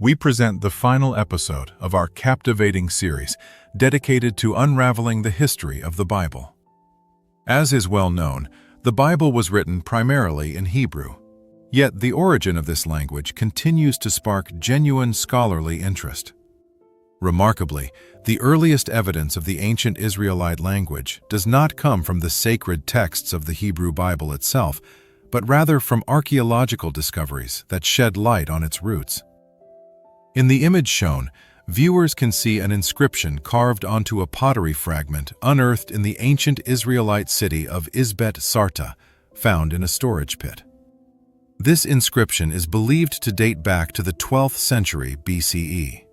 we present the final episode of our captivating series dedicated to unraveling the history of the Bible. As is well known, the Bible was written primarily in Hebrew. Yet the origin of this language continues to spark genuine scholarly interest. Remarkably, the earliest evidence of the ancient Israelite language does not come from the sacred texts of the Hebrew Bible itself, but rather from archaeological discoveries that shed light on its roots. In the image shown, viewers can see an inscription carved onto a pottery fragment unearthed in the ancient Israelite city of Izbet Sartah, found in a storage pit. This inscription is believed to date back to the 12th century BCE.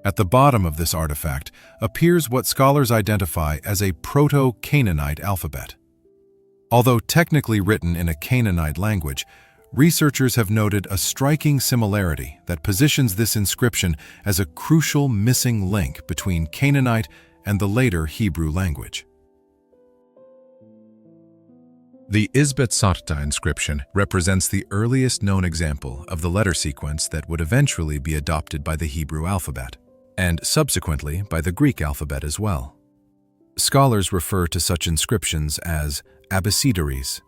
At the bottom of this artifact appears what scholars identify as a proto-Canaanite alphabet. Although technically written in a Canaanite language, researchers have noted a striking similarity that positions this inscription as a crucial missing link between Canaanite and the later Hebrew language. The Izbet Sartah inscription represents the earliest known example of the letter sequence that would eventually be adopted by the Hebrew alphabet, and subsequently by the Greek alphabet as well. Scholars refer to such inscriptions as abecedaries.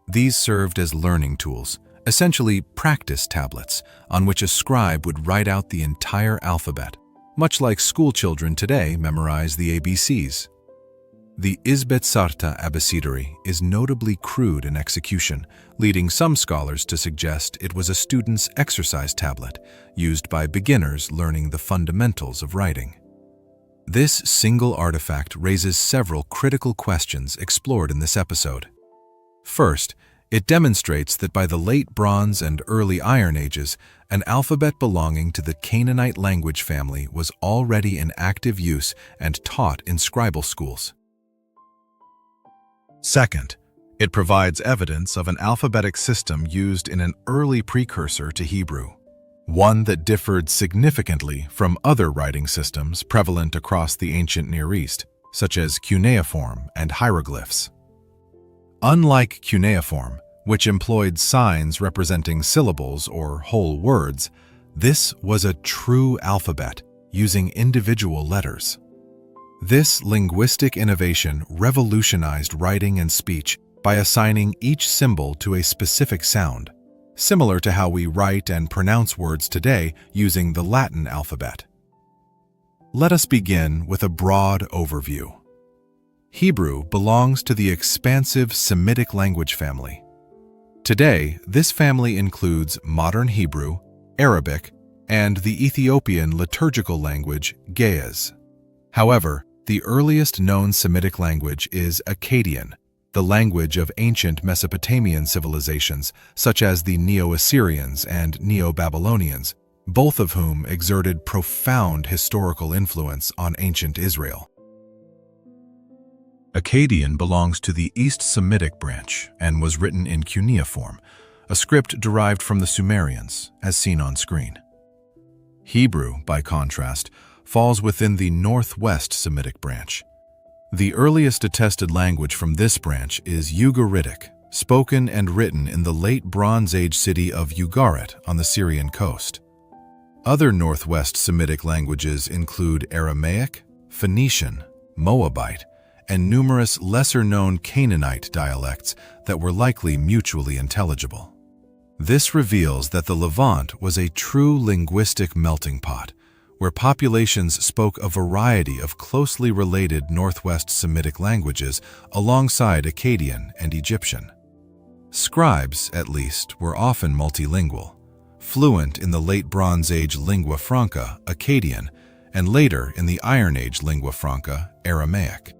These served as learning tools, essentially practice tablets, on which a scribe would write out the entire alphabet, much like schoolchildren today memorize the ABCs. The Izbet Sartah abecedary is notably crude in execution, leading some scholars to suggest it was a student's exercise tablet, used by beginners learning the fundamentals of writing. This single artifact raises several critical questions explored in this episode. First, it demonstrates that by the late Bronze and early Iron Ages, an alphabet belonging to the Canaanite language family was already in active use and taught in scribal schools. Second, it provides evidence of an alphabetic system used in an early precursor to Hebrew, one that differed significantly from other writing systems prevalent across the ancient Near East, such as cuneiform and hieroglyphs. Unlike cuneiform, which employed signs representing syllables or whole words, this was a true alphabet using individual letters. This linguistic innovation revolutionized writing and speech by assigning each symbol to a specific sound, similar to how we write and pronounce words today using the Latin alphabet. Let us begin with a broad overview. Hebrew belongs to the expansive Semitic language family. Today, this family includes modern Hebrew, Arabic, and the Ethiopian liturgical language Ge'ez. However, the earliest known Semitic language is Akkadian, the language of ancient Mesopotamian civilizations such as the Neo-Assyrians and Neo-Babylonians, both of whom exerted profound historical influence on ancient Israel. Akkadian belongs to the East Semitic branch and was written in cuneiform, a script derived from the Sumerians, as seen on screen. Hebrew, by contrast, falls within the Northwest Semitic branch. The earliest attested language from this branch is Ugaritic, spoken and written in the late Bronze Age city of Ugarit on the Syrian coast. Other Northwest Semitic languages include Aramaic, Phoenician, Moabite, and numerous lesser-known Canaanite dialects that were likely mutually intelligible. This reveals that the Levant was a true linguistic melting pot, where populations spoke a variety of closely related Northwest Semitic languages alongside Akkadian and Egyptian. Scribes, at least, were often multilingual, fluent in the late Bronze Age lingua franca, Akkadian, and later in the Iron Age lingua franca, Aramaic.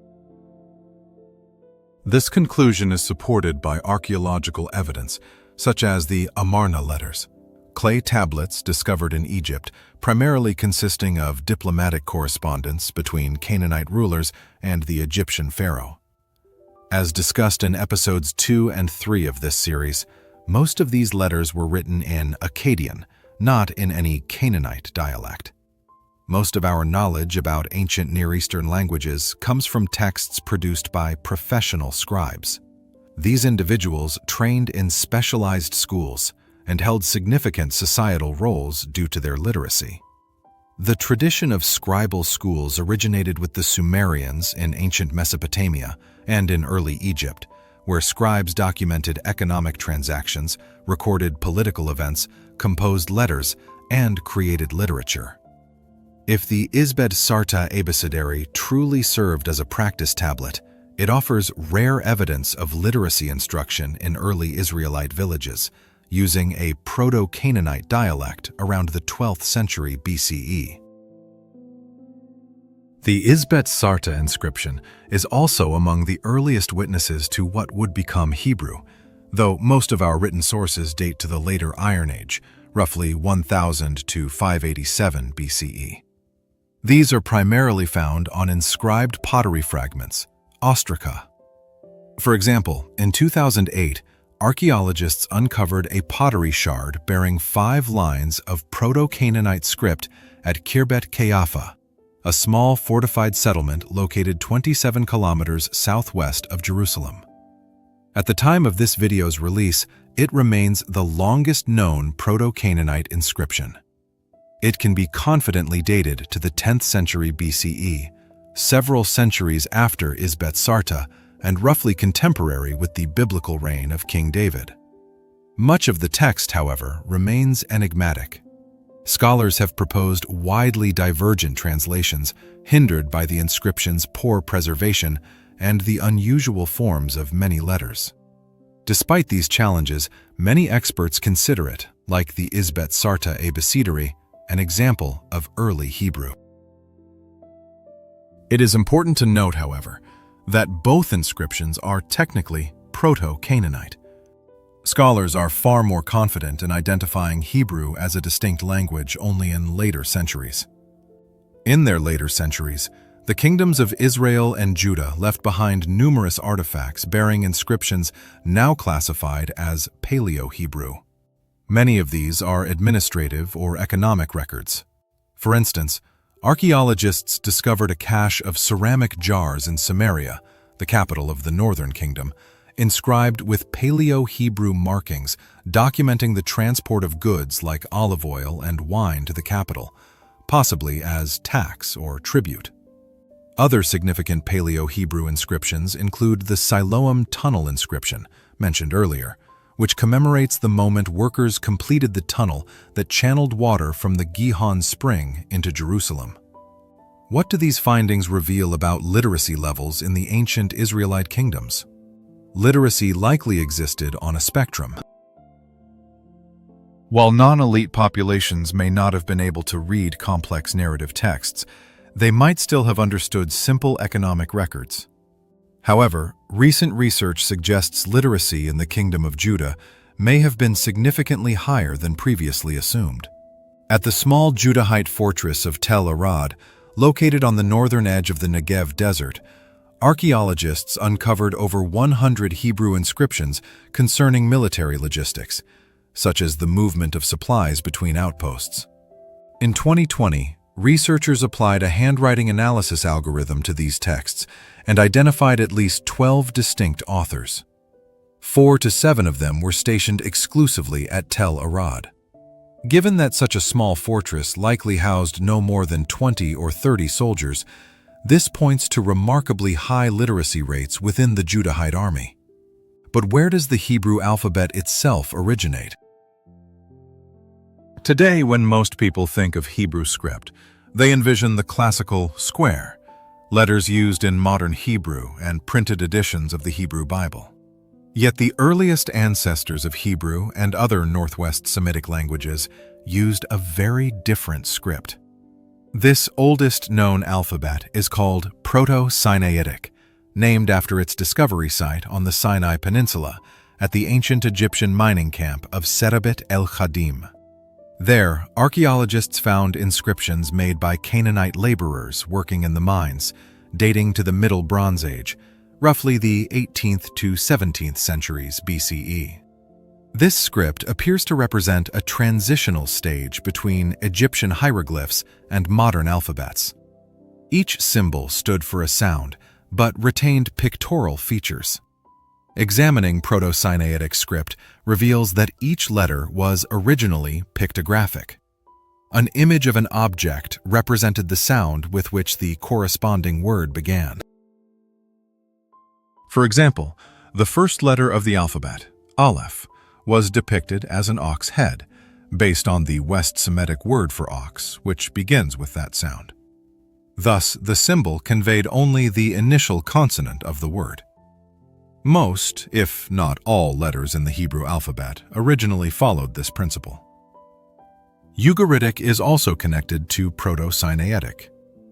This conclusion is supported by archaeological evidence, such as the Amarna letters, clay tablets discovered in Egypt, primarily consisting of diplomatic correspondence between Canaanite rulers and the Egyptian pharaoh. As discussed in episodes 2 and 3 of this series, most of these letters were written in Akkadian, not in any Canaanite dialect. Most of our knowledge about ancient Near Eastern languages comes from texts produced by professional scribes. These individuals trained in specialized schools, and held significant societal roles due to their literacy. The tradition of scribal schools originated with the Sumerians in ancient Mesopotamia and in early Egypt, where scribes documented economic transactions, recorded political events, composed letters, and created literature. If the Izbet Sartah abecedary truly served as a practice tablet, it offers rare evidence of literacy instruction in early Israelite villages, using a proto-Canaanite dialect around the 12th century BCE. The Izbet Sartah inscription is also among the earliest witnesses to what would become Hebrew, though most of our written sources date to the later Iron Age, roughly 1000 to 587 BCE. These are primarily found on inscribed pottery fragments, ostraca. For example, in 2008, archaeologists uncovered a pottery shard bearing 5 lines of proto-Canaanite script at Khirbet Qeiyafa, a small fortified settlement located 27 kilometers southwest of Jerusalem. At the time of this video's release, it remains the longest known proto-Canaanite inscription. It can be confidently dated to the 10th century BCE, several centuries after Izbet Sartah, and roughly contemporary with the biblical reign of King David. Much of the text, however, remains enigmatic. Scholars have proposed widely divergent translations, hindered by the inscription's poor preservation and the unusual forms of many letters. Despite these challenges, many experts consider it, like the Izbet Sartah abecedary, an example of early Hebrew. It is important to note, however, that both inscriptions are technically proto-Canaanite. Scholars are far more confident in identifying Hebrew as a distinct language only in later centuries. In their later centuries, the kingdoms of Israel and Judah left behind numerous artifacts bearing inscriptions now classified as Paleo-Hebrew. Many of these are administrative or economic records. For instance, archaeologists discovered a cache of ceramic jars in Samaria, the capital of the northern kingdom, inscribed with Paleo-Hebrew markings documenting the transport of goods like olive oil and wine to the capital, possibly as tax or tribute. Other significant Paleo-Hebrew inscriptions include the Siloam Tunnel inscription, mentioned earlier, which commemorates the moment workers completed the tunnel that channeled water from the Gihon Spring into Jerusalem. What do these findings reveal about literacy levels in the ancient Israelite kingdoms? Literacy likely existed on a spectrum. While non-elite populations may not have been able to read complex narrative texts, they might still have understood simple economic records. However, recent research suggests literacy in the Kingdom of Judah may have been significantly higher than previously assumed. At the small Judahite fortress of Tel Arad, located on the northern edge of the Negev desert, archaeologists uncovered over 100 Hebrew inscriptions concerning military logistics, such as the movement of supplies between outposts. In 2020, researchers applied a handwriting analysis algorithm to these texts and identified at least 12 distinct authors. 4 to 7 of them were stationed exclusively at Tel Arad. Given that such a small fortress likely housed no more than 20 or 30 soldiers, this points to remarkably high literacy rates within the Judahite army. But where does the Hebrew alphabet itself originate? Today, when most people think of Hebrew script, they envision the classical square, letters used in modern Hebrew and printed editions of the Hebrew Bible. Yet the earliest ancestors of Hebrew and other Northwest Semitic languages used a very different script. This oldest known alphabet is called Proto-Sinaitic, named after its discovery site on the Sinai Peninsula at the ancient Egyptian mining camp of Khirbet el-Khadim. There, archaeologists found inscriptions made by Canaanite laborers working in the mines, dating to the Middle Bronze Age, roughly the 18th to 17th centuries BCE. This script appears to represent a transitional stage between Egyptian hieroglyphs and modern alphabets. Each symbol stood for a sound, but retained pictorial features. Examining Proto-Sinaitic script reveals that each letter was originally pictographic. An image of an object represented the sound with which the corresponding word began. For example, the first letter of the alphabet, Aleph, was depicted as an ox head, based on the West Semitic word for ox, which begins with that sound. Thus, the symbol conveyed only the initial consonant of the word. Most, if not all, letters in the Hebrew alphabet originally followed this principle. Ugaritic is also connected to Proto-Sinaitic.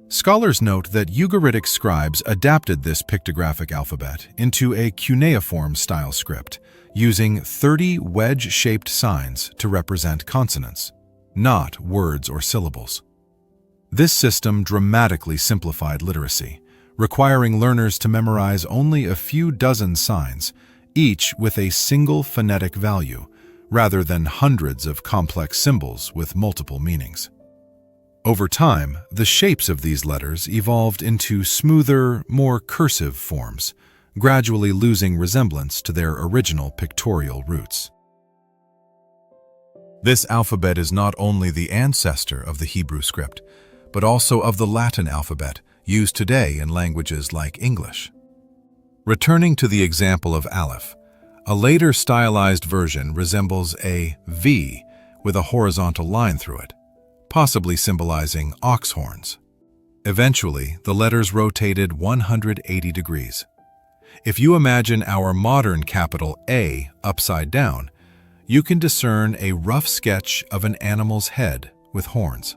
Scholars note that Ugaritic scribes adapted this pictographic alphabet into a cuneiform-style script, using 30 wedge-shaped signs to represent consonants, not words or syllables. This system dramatically simplified literacy, requiring learners to memorize only a few dozen signs, each with a single phonetic value, rather than hundreds of complex symbols with multiple meanings. Over time, the shapes of these letters evolved into smoother, more cursive forms, gradually losing resemblance to their original pictorial roots. This alphabet is not only the ancestor of the Hebrew script, but also of the Latin alphabet, used today in languages like English. Returning to the example of Aleph, a later stylized version resembles a V with a horizontal line through it, possibly symbolizing ox horns. Eventually, the letters rotated 180 degrees. If you imagine our modern capital A upside down, you can discern a rough sketch of an animal's head with horns.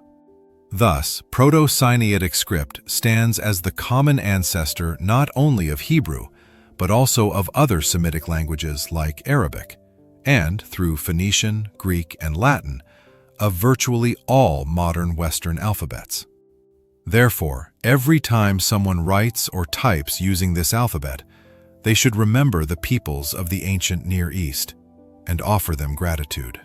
Thus, Proto-Sinaitic script stands as the common ancestor not only of Hebrew, but also of other Semitic languages like Arabic, and, through Phoenician, Greek, and Latin, of virtually all modern Western alphabets. Therefore, every time someone writes or types using this alphabet, they should remember the peoples of the ancient Near East and offer them gratitude.